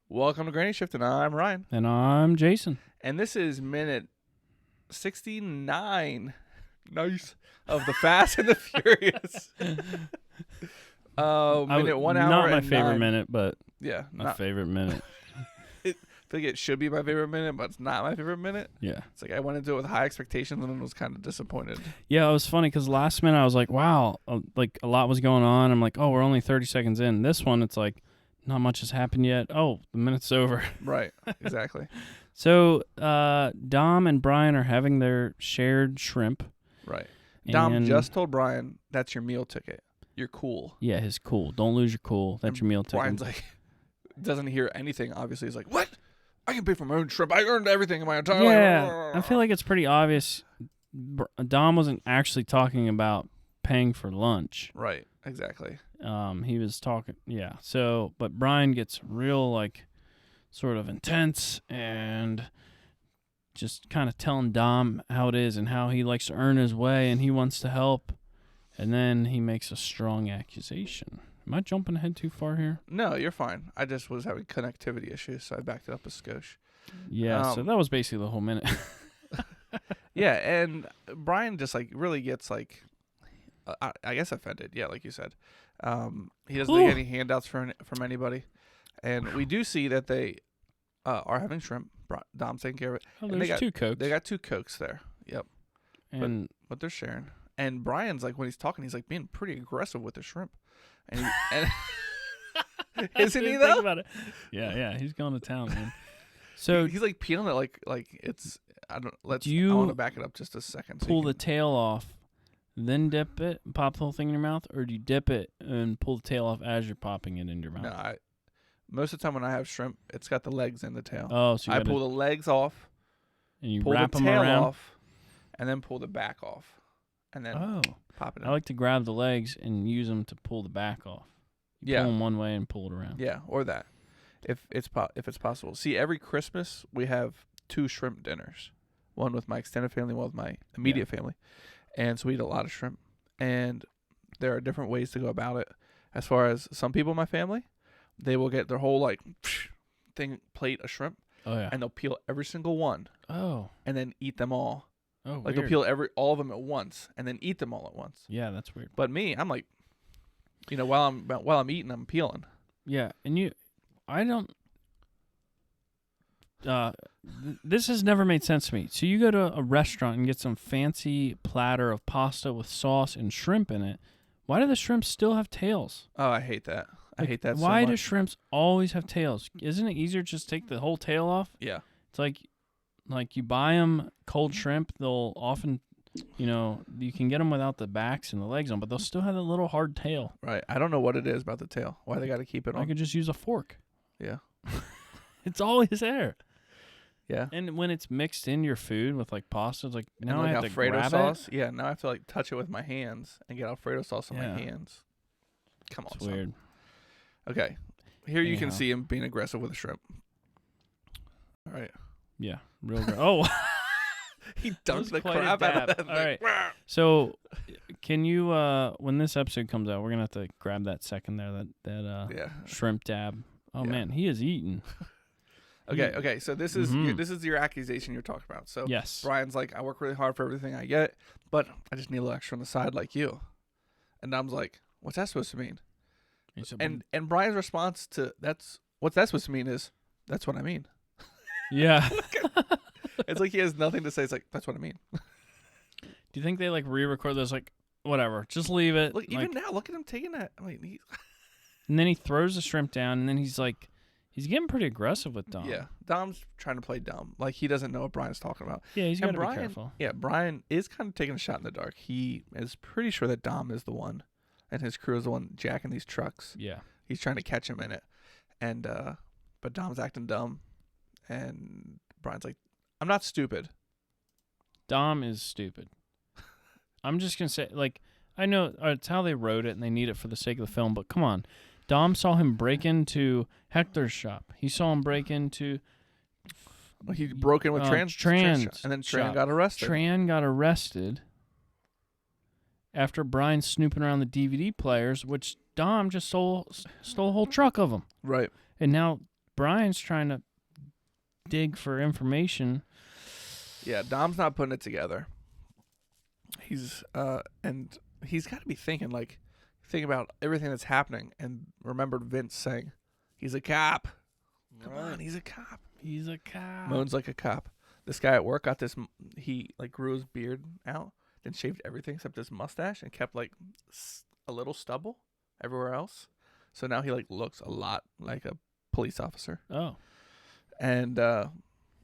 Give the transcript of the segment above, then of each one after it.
Welcome to Granny Shift, and I'm Ryan. And I'm Jason. And this is minute 69. Nice. Of the Fast and the Furious. Minute 1 hour Not my and favorite 9. minute, but Yeah. my favorite minute. I feel like it should be my favorite minute, but it's not my favorite minute. Yeah. It's like I went into it with high expectations and then was kind of disappointed. Yeah, it was funny because last minute I was like, wow, like a lot was going on. I'm like, oh, we're only 30 seconds in. This one, it's like, not much has happened yet. Oh, the minute's over. Right. Exactly. So Dom and Brian are having their shared shrimp. Right. Dom just told Brian, that's your meal ticket. You're cool. Yeah, his cool. Don't lose your cool. That's your meal ticket. Brian's like, doesn't hear anything, obviously. He's like, what? I can pay for my own shrimp. I earned everything in my entire life. Yeah, I feel like it's pretty obvious. Dom wasn't actually talking about paying for lunch. Right, exactly. He was talking, yeah. So, but Brian gets real, like, sort of intense and just kind of telling Dom how it is and how he likes to earn his way and he wants to help. And then he makes a strong accusation. Am I jumping ahead too far here? No, you're fine. I just was having connectivity issues, so I backed it up a skosh. Yeah, so that was basically the whole minute. Yeah, and Brian just, like, really gets, like, I guess offended. Yeah, like you said. He doesn't get any handouts from anybody. And we do see that they are having shrimp. Dom's taking care of it. Oh, there's two Cokes. They got two Cokes there. Yep. And but they're sharing. And Brian's, like, when he's talking, he's, like, being pretty aggressive with the shrimp. And isn't he, though? Think about it. Yeah, he's going to town, man. So he's like peeling it like it's I want to back it up just a second. Pull the tail off, then dip it and pop the whole thing in your mouth, or do you dip it and pull the tail off as you're popping it in your mouth? No, most of the time when I have shrimp, it's got the legs and the tail. Oh, so I pull the legs off, and you pull wrap the them tail around off, and then pull the back off, and then pop it in. I like to grab the legs and use them to pull the back off. You pull them one way and pull it around. Yeah, or that. If it's possible. See, every Christmas we have 2 shrimp dinners. One with my extended family, one with my immediate family. And so we eat a lot of shrimp. And there are different ways to go about it. As far as some people in my family, they will get their whole like plate of shrimp. Oh yeah. And they'll peel every single one. Oh. And then eat them all. Oh, like they'll peel all of them at once and then eat them all at once. Yeah, that's weird. But me, I'm like, while I'm eating, I'm peeling. Yeah, and I don't. This has never made sense to me. So you go to a restaurant and get some fancy platter of pasta with sauce and shrimp in it. Why do the shrimps still have tails? Oh, I hate that. I hate that so much. Why do shrimps always have tails? Isn't it easier to just take the whole tail off? Yeah. It's like you buy them cold shrimp. They'll often, you can get them without the backs and the legs on, but they'll still have a little hard tail. Right. I don't know what it is about the tail. Why they got to keep it on. I could just use a fork. Yeah. It's always there. Yeah. And when it's mixed in your food with like pasta, it's like now I have to Alfredo grab sauce. it. Yeah. Now I have to like touch it with my hands and get Alfredo sauce on my hands. Come on. It's weird. Okay. Here you can see him being aggressive with a shrimp. All right. Yeah. Real. Oh. He dunked the crap out of that thing. All right. So, can you, when this episode comes out, we're gonna have to grab that second there, that shrimp dab. Oh man, he is eating. Okay. So this is your accusation you're talking about. So yes, Brian's like, I work really hard for everything I get, but I just need a little extra on the side like you. And Dom's like, what's that supposed to mean? And Brian's response to what's that supposed to mean is, that's what I mean. Yeah. It's like he has nothing to say. It's like, that's what I mean. Do you think they like re-record those? Like, whatever, just leave it. Look, even now, look at him taking that. I mean, and then he throws the shrimp down, and then he's getting pretty aggressive with Dom. Yeah, Dom's trying to play dumb. Like he doesn't know what Brian's talking about. Yeah, he's got to be careful. Yeah, Brian is kind of taking a shot in the dark. He is pretty sure that Dom is the one, and his crew is the one jacking these trucks. Yeah, he's trying to catch him in it, and but Dom's acting dumb, and Brian's like, I'm not stupid. Dom is stupid. I'm just going to say, like, I know it's how they wrote it and they need it for the sake of the film, but come on. Dom saw him break into Hector's shop. He saw him break into... He broke in with Tran's and then Tran got arrested. Tran got arrested after Brian snooping around the DVD players, which Dom just stole a whole truck of them. Right. And now Brian's trying to dig for information. Yeah, Dom's not putting it together. He's and he's got to be thinking about everything that's happening, and remembered Vince saying, "He's a cop. Come on, he's a cop. He's a cop." Moans like a cop." This guy at work got this. He grew his beard out, then shaved everything except his mustache, and kept a little stubble everywhere else. So now he looks a lot like a police officer. Oh. And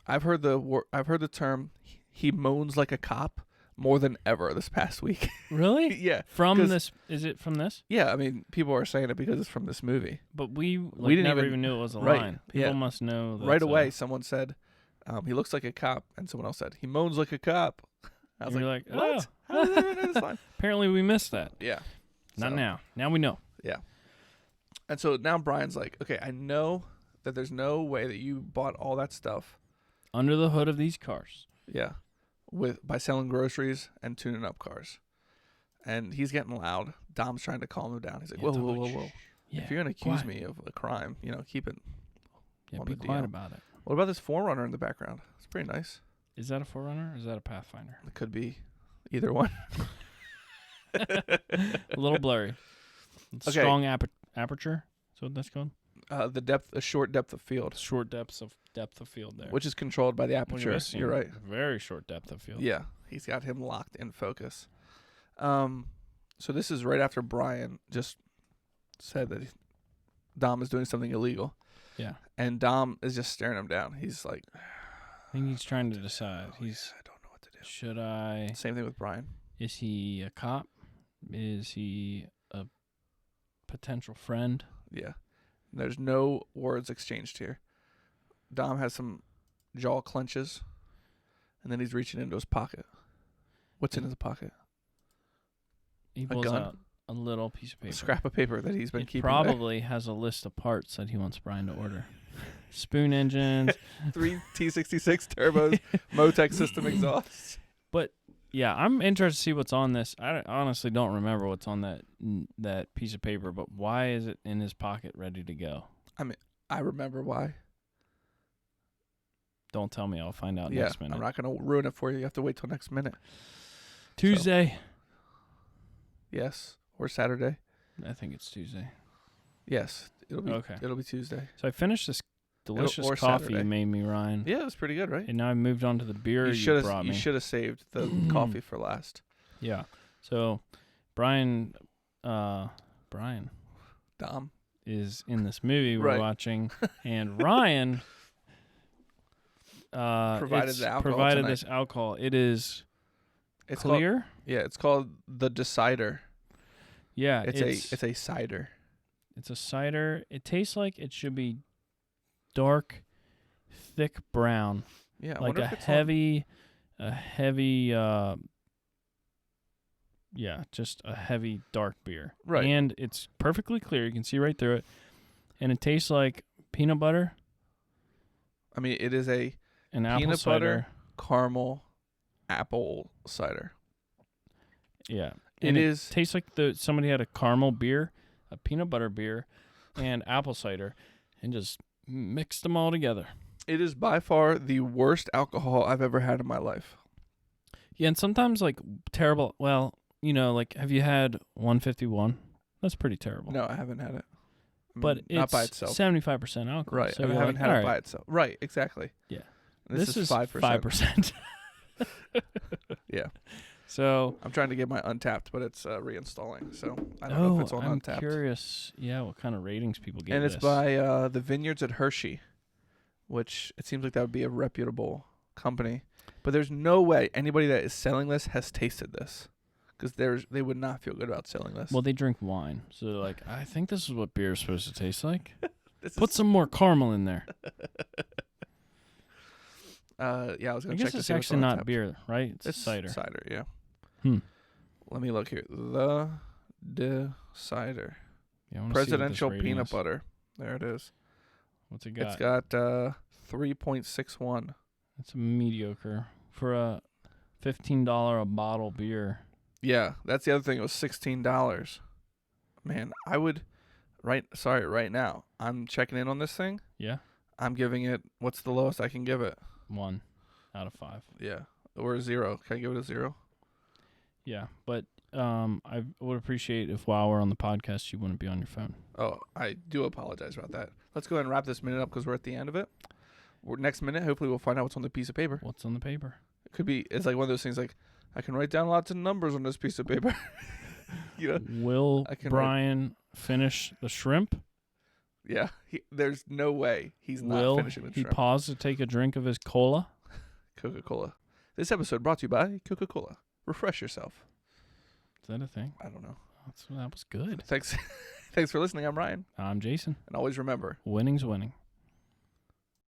I've heard the term "he moans like a cop" more than ever this past week. Really? Yeah. From this? Is it from this? Yeah, I mean, people are saying it because it's from this movie. But we didn't never even- even knew it was a right, line. People yeah. must know. Right away, someone said, "He looks like a cop," and someone else said, "He moans like a cop." I was You're like, like, "What? oh. How did they know this line?" Apparently we missed that. Yeah. Not So, now. Now we know. And so now Brian's like, "Okay, I know that there's no way that you bought all that stuff." Under the hood of these cars. Yeah. By selling groceries and tuning up cars. And he's getting loud. Dom's trying to calm him down. He's like, Yeah, whoa, totally. whoa, whoa, whoa. Yeah. If you're going to accuse quiet. me of a crime, keep it Yeah, on be the quiet DL. about it. What about this Forerunner in the background? It's pretty nice. Is that a Forerunner or is that a Pathfinder? It could be either one. A little blurry. Okay. Strong aperture. That's what that's called? A short depth of field, Short depth of field there. which is controlled by the Look at aperture. this You're scene. right. Very short depth of field. Yeah, he's got him locked in focus. So this is right after Brian just said that Dom is doing something illegal. Yeah. And Dom is just staring him down. He's like, I think he's trying to decide. I don't know what to do. Should I? Same thing with Brian. Is he a cop? Is he a potential friend? Yeah. There's no words exchanged here. Dom has some jaw clenches, and then he's reaching into his pocket. What's in his pocket? He pulls gun? out a little piece of paper. A scrap of paper that he's been It keeping there. probably has a list of parts that he wants Brian to order. Spoon engines. 3 T66 turbos, Motec system exhausts. But yeah, I'm interested to see what's on this. I honestly don't remember what's on that piece of paper, but why is it in his pocket ready to go? I remember why. Don't tell me. I'll find out next minute. I'm not going to ruin it for you. You have to wait till next minute. Tuesday. Yes. Or Saturday. I think it's Tuesday. Yes. It'll be Okay. It'll be Tuesday. So I finished this delicious or coffee Saturday. you made me, Ryan. Yeah, it was pretty good, right? And now I moved on to the beer you brought me. You should have saved the coffee for last. Yeah. So Brian Dom. is in this movie we're Right. watching, and Ryan Provided the alcohol provided tonight. this alcohol. It is It's clear. it's called the Decider. Yeah, It's a cider. It's a cider. It tastes like it should be dark, thick brown, Yeah, I like wonder a if it's heavy, just a heavy dark beer. Right. And it's perfectly clear. You can see right through it. And it tastes like peanut butter I mean, it is a and apple peanut cider. butter caramel apple cider. Yeah. It And is- tastes like somebody had a caramel beer, a peanut butter beer, and apple cider, and just mixed them all together. It is by far the worst alcohol I've ever had in my life. Yeah, and sometimes like terrible. Well, like have you had 151? That's pretty terrible. No, I haven't had it. I mean, But not it's by itself. 75% alcohol. Right. So I you're haven't like, had all it by right. itself. Right, exactly. Yeah. This is 5%. 5%. Yeah. So I'm trying to get my Untapped, but it's reinstalling, so I don't know if it's on I'm Untapped. curious. Yeah, what kind of ratings people give And it's this. by the Vineyards at Hershey, which it seems like that would be a reputable company. But there's no way anybody that is selling this has tasted this, because they would not feel good about selling this. Well, they drink wine, so they're like, I think this is what beer is supposed to taste like. This Put some more caramel in there. yeah, I was I gonna guess check to it's see what's actually on not Untapped. beer, right? It's It's cider. Cider, yeah. Hmm. Let me look here. The Cider. Yeah, I wanna see what this Presidential rating peanut is. butter. There it is. What's it got? It's got 3.61. It's mediocre for a $15 a bottle beer. Yeah, that's the other thing. It was $16. Man, I would right now. I'm checking in on this thing. Yeah. I'm giving it. What's the lowest I can give it? 1 out of 5. Yeah, or a 0. Can I give it a 0? Yeah, but I would appreciate if while we're on the podcast, you wouldn't be on your phone. Oh, I do apologize about that. Let's go ahead and wrap this minute up because we're at the end of it. Next minute, hopefully we'll find out what's on the piece of paper. What's on the paper? It could be, it's like one of those things like, I can write down lots of numbers on this piece of paper. You know? Will Brian finish the shrimp? Yeah, there's no way he's not finishing the shrimp. Will he pause to take a drink of his cola? Coca-Cola. This episode brought to you by Coca-Cola. Refresh yourself. Is that a thing? I don't know. That was good. Thanks for listening. I'm Ryan. I'm Jason. And always remember, winning's winning.